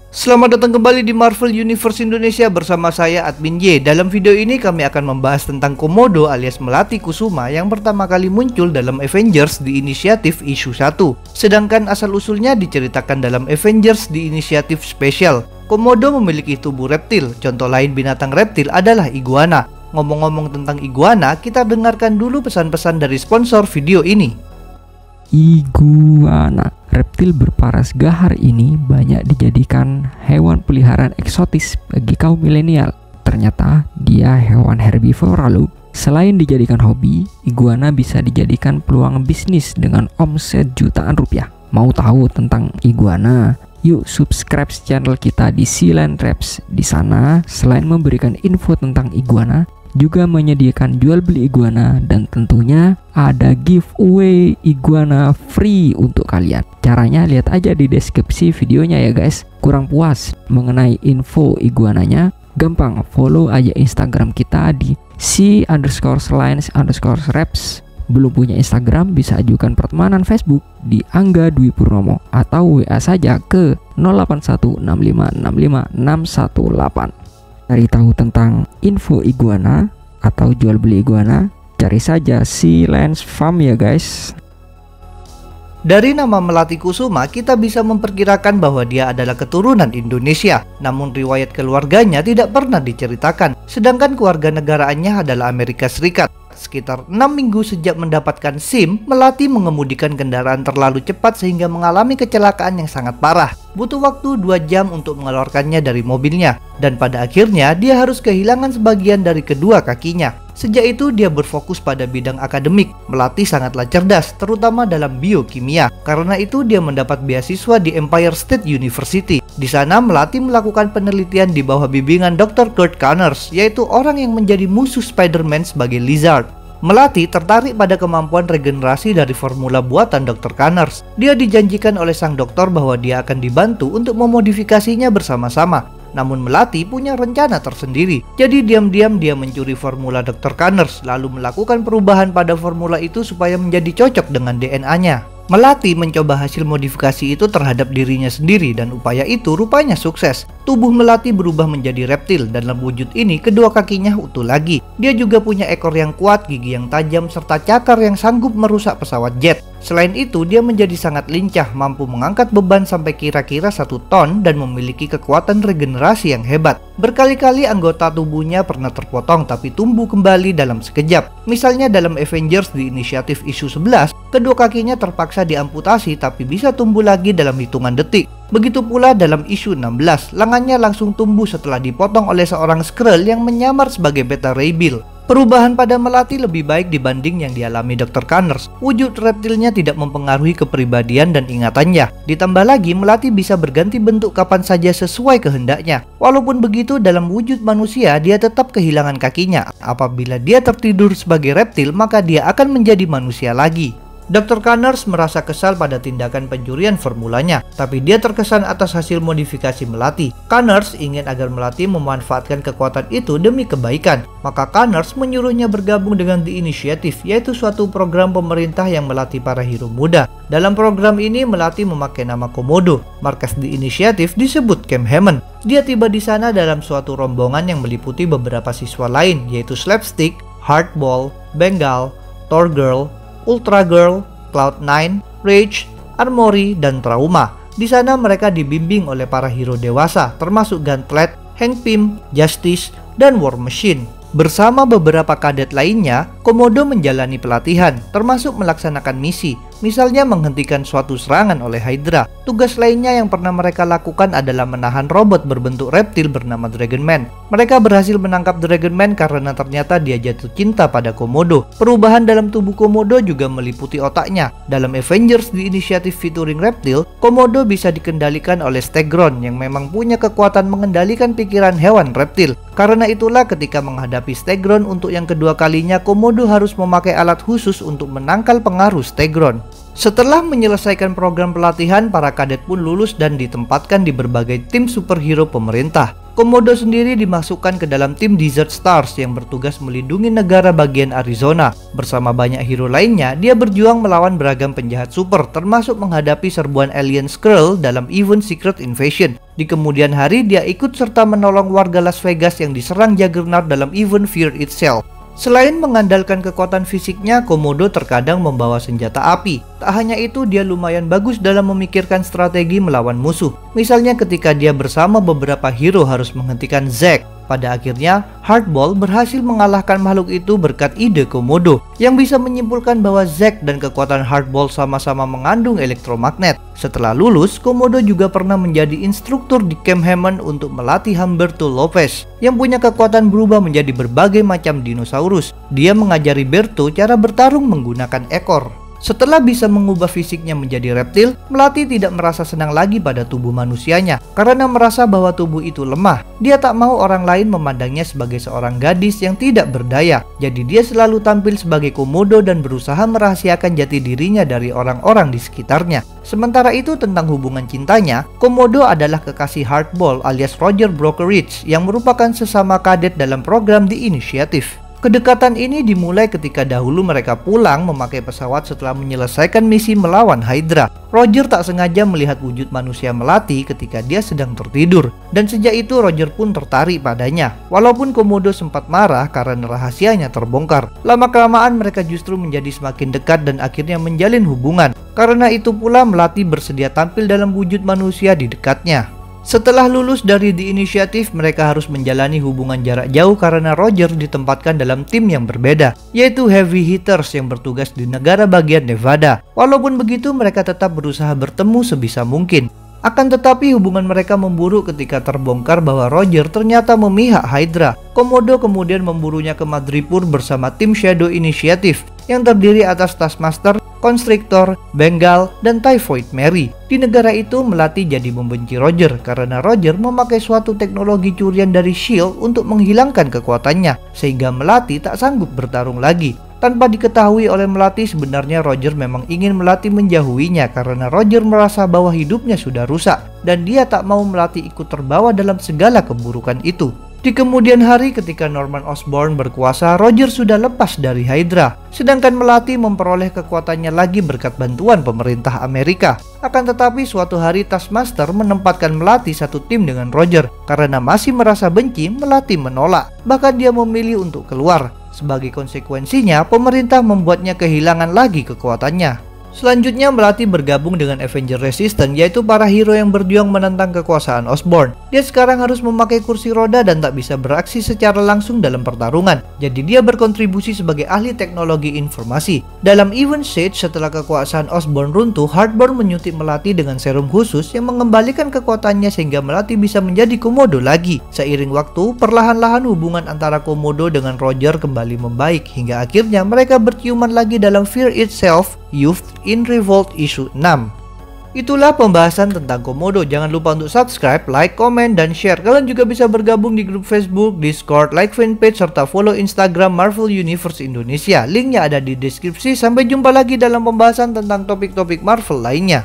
Selamat datang kembali di Marvel Universe Indonesia bersama saya Admin Y. Dalam video ini kami akan membahas tentang Komodo alias Melati Kusuma yang pertama kali muncul dalam Avengers di inisiatif issue 1. Sedangkan asal-usulnya diceritakan dalam Avengers di inisiatif spesial. Komodo memiliki tubuh reptil, contoh lain binatang reptil adalah iguana. Ngomong-ngomong tentang iguana, kita dengarkan dulu pesan-pesan dari sponsor video ini. Iguana, reptil berparas gahar ini banyak dijadikan hewan peliharaan eksotis bagi kaum milenial. Ternyata dia hewan herbivora loh. Selain dijadikan hobi, iguana bisa dijadikan peluang bisnis dengan omset jutaan rupiah. Mau tahu tentang iguana? Yuk subscribe channel kita di Sealand Traps. Di sana selain memberikan info tentang iguana, juga menyediakan jual beli iguana dan tentunya ada giveaway iguana free untuk kalian. Caranya lihat aja di deskripsi videonya ya guys. Kurang puas mengenai info iguananya? Gampang, follow aja Instagram kita di c_lines_reps. Belum punya Instagram, bisa ajukan pertemanan Facebook di Angga Dwi Purnomo atau WA saja ke 0816565618. Cari tahu tentang info iguana atau jual beli iguana, cari saja Sealand Farm ya guys. Dari nama Melati Kusuma, kita bisa memperkirakan bahwa dia adalah keturunan Indonesia. Namun riwayat keluarganya tidak pernah diceritakan, sedangkan keluarga negaraannya adalah Amerika Serikat. Sekitar 6 minggu sejak mendapatkan SIM, Melati mengemudikan kendaraan terlalu cepat sehingga mengalami kecelakaan yang sangat parah. Butuh waktu 2 jam untuk mengeluarkannya dari mobilnya, dan pada akhirnya dia harus kehilangan sebagian dari kedua kakinya. Sejak itu dia berfokus pada bidang akademik. Melati sangatlah cerdas, terutama dalam biokimia. Karena itu dia mendapat beasiswa di Empire State University. Di sana Melati melakukan penelitian di bawah bimbingan Dr. Kurt Connors, yaitu orang yang menjadi musuh Spider-Man sebagai Lizard. Melati tertarik pada kemampuan regenerasi dari formula buatan Dr. Connors. Dia dijanjikan oleh sang dokter bahwa dia akan dibantu untuk memodifikasinya bersama-sama. Namun Melati punya rencana tersendiri. Jadi diam-diam dia mencuri formula Dr. Connors, lalu melakukan perubahan pada formula itu supaya menjadi cocok dengan DNA-nya. Melati mencoba hasil modifikasi itu terhadap dirinya sendiri dan upaya itu rupanya sukses. Tubuh Melati berubah menjadi reptil dan dalam wujud ini kedua kakinya utuh lagi. Dia juga punya ekor yang kuat, gigi yang tajam, serta cakar yang sanggup merusak pesawat jet. Selain itu, dia menjadi sangat lincah, mampu mengangkat beban sampai kira-kira 1 ton dan memiliki kekuatan regenerasi yang hebat. Berkali-kali anggota tubuhnya pernah terpotong tapi tumbuh kembali dalam sekejap. Misalnya dalam Avengers di inisiatif issue 11, kedua kakinya terpaksa diamputasi tapi bisa tumbuh lagi dalam hitungan detik. Begitu pula dalam issue 16, lengannya langsung tumbuh setelah dipotong oleh seorang Skrull yang menyamar sebagai Beta Ray Bill. Perubahan pada Melati lebih baik dibanding yang dialami Dr. Connors. Wujud reptilnya tidak mempengaruhi kepribadian dan ingatannya. Ditambah lagi, Melati bisa berganti bentuk kapan saja sesuai kehendaknya. Walaupun begitu, dalam wujud manusia, dia tetap kehilangan kakinya. Apabila dia tertidur sebagai reptil, maka dia akan menjadi manusia lagi. Dr. Connors merasa kesal pada tindakan pencurian formulanya, tapi dia terkesan atas hasil modifikasi Melati. Connors ingin agar Melati memanfaatkan kekuatan itu demi kebaikan, maka Connors menyuruhnya bergabung dengan The Initiative, yaitu suatu program pemerintah yang melatih para hero muda. Dalam program ini, Melati memakai nama Komodo. Markas The Initiative disebut Camp Hammond. Dia tiba di sana dalam suatu rombongan yang meliputi beberapa siswa lain, yaitu Slapstick, Hardball, Bengal, Thor Girl, Ultra Girl, Cloud9, Rage, Armory, dan Trauma. Di sana mereka dibimbing oleh para hero dewasa, termasuk Gauntlet, Hank Pym, Justice, dan War Machine. Bersama beberapa kadet lainnya, Komodo menjalani pelatihan, termasuk melaksanakan misi. Misalnya menghentikan suatu serangan oleh Hydra. Tugas lainnya yang pernah mereka lakukan adalah menahan robot berbentuk reptil bernama Dragon Man. Mereka berhasil menangkap Dragon Man karena ternyata dia jatuh cinta pada Komodo. Perubahan dalam tubuh Komodo juga meliputi otaknya. Dalam Avengers di inisiatif featuring reptil, Komodo bisa dikendalikan oleh Stegron yang memang punya kekuatan mengendalikan pikiran hewan reptil. Karena itulah ketika menghadapi Stegron untuk yang kedua kalinya, Komodo harus memakai alat khusus untuk menangkal pengaruh Stegron. Setelah menyelesaikan program pelatihan, para kadet pun lulus dan ditempatkan di berbagai tim superhero pemerintah. Komodo sendiri dimasukkan ke dalam tim Desert Stars yang bertugas melindungi negara bagian Arizona. Bersama banyak hero lainnya, dia berjuang melawan beragam penjahat super, termasuk menghadapi serbuan alien Skrull dalam event Secret Invasion. Di kemudian hari, dia ikut serta menolong warga Las Vegas yang diserang Juggernaut dalam event Fear Itself. Selain mengandalkan kekuatan fisiknya, Komodo terkadang membawa senjata api. Tak hanya itu, dia lumayan bagus dalam memikirkan strategi melawan musuh. Misalnya ketika dia bersama beberapa hero harus menghentikan Zack. Pada akhirnya, Hardball berhasil mengalahkan makhluk itu berkat ide Komodo, yang bisa menyimpulkan bahwa Zack dan kekuatan Hardball sama-sama mengandung elektromagnet. Setelah lulus, Komodo juga pernah menjadi instruktur di Camp Hammond untuk melatih Humberto Lopez, yang punya kekuatan berubah menjadi berbagai macam dinosaurus. Dia mengajari Berto cara bertarung menggunakan ekor. Setelah bisa mengubah fisiknya menjadi reptil, Melati tidak merasa senang lagi pada tubuh manusianya karena merasa bahwa tubuh itu lemah. Dia tak mau orang lain memandangnya sebagai seorang gadis yang tidak berdaya. Jadi dia selalu tampil sebagai Komodo dan berusaha merahasiakan jati dirinya dari orang-orang di sekitarnya. Sementara itu tentang hubungan cintanya, Komodo adalah kekasih Hardball alias Roger Brokerage yang merupakan sesama kadet dalam program The Initiative. Kedekatan ini dimulai ketika dahulu mereka pulang memakai pesawat setelah menyelesaikan misi melawan Hydra. Roger tak sengaja melihat wujud manusia Melati ketika dia sedang tertidur, dan sejak itu Roger pun tertarik padanya. Walaupun Komodo sempat marah karena rahasianya terbongkar, lama-kelamaan mereka justru menjadi semakin dekat dan akhirnya menjalin hubungan. Karena itu pula Melati bersedia tampil dalam wujud manusia di dekatnya. Setelah lulus dari The Initiative, mereka harus menjalani hubungan jarak jauh karena Roger ditempatkan dalam tim yang berbeda, yaitu Heavy Hitters yang bertugas di negara bagian Nevada. Walaupun begitu, mereka tetap berusaha bertemu sebisa mungkin. Akan tetapi hubungan mereka memburuk ketika terbongkar bahwa Roger ternyata memihak Hydra. Komodo kemudian memburunya ke Madripoor bersama tim Shadow Initiative yang terdiri atas Taskmaster, Constrictor, Bengal, dan Typhoid Mary. Di negara itu, Melati jadi membenci Roger karena Roger memakai suatu teknologi curian dari S.H.I.E.L.D. untuk menghilangkan kekuatannya, sehingga Melati tak sanggup bertarung lagi. Tanpa diketahui oleh Melati, sebenarnya Roger memang ingin Melati menjauhinya karena Roger merasa bahwa hidupnya sudah rusak dan dia tak mau Melati ikut terbawa dalam segala keburukan itu. Di kemudian hari ketika Norman Osborn berkuasa, Roger sudah lepas dari Hydra, sedangkan Melati memperoleh kekuatannya lagi berkat bantuan pemerintah Amerika. Akan tetapi suatu hari Taskmaster menempatkan Melati satu tim dengan Roger. Karena masih merasa benci, Melati menolak, bahkan dia memilih untuk keluar. Sebagai konsekuensinya, pemerintah membuatnya kehilangan lagi kekuatannya. Selanjutnya, Melati bergabung dengan Avenger Resistance, yaitu para hero yang berjuang menentang kekuasaan Osborn. Dia sekarang harus memakai kursi roda dan tak bisa beraksi secara langsung dalam pertarungan. Jadi dia berkontribusi sebagai ahli teknologi informasi. Dalam event Siege, setelah kekuasaan Osborn runtuh, Hardball menyuntik Melati dengan serum khusus yang mengembalikan kekuatannya sehingga Melati bisa menjadi Komodo lagi. Seiring waktu, perlahan-lahan hubungan antara Komodo dengan Roger kembali membaik hingga akhirnya mereka berciuman lagi dalam Fear Itself, Youth in Revolt issue 6. Itulah pembahasan tentang Komodo. Jangan lupa untuk subscribe, like, komen, dan share. Kalian juga bisa bergabung di grup Facebook, Discord, like fanpage, serta follow Instagram Marvel Universe Indonesia. Linknya ada di deskripsi. Sampai jumpa lagi dalam pembahasan tentang topik-topik Marvel lainnya.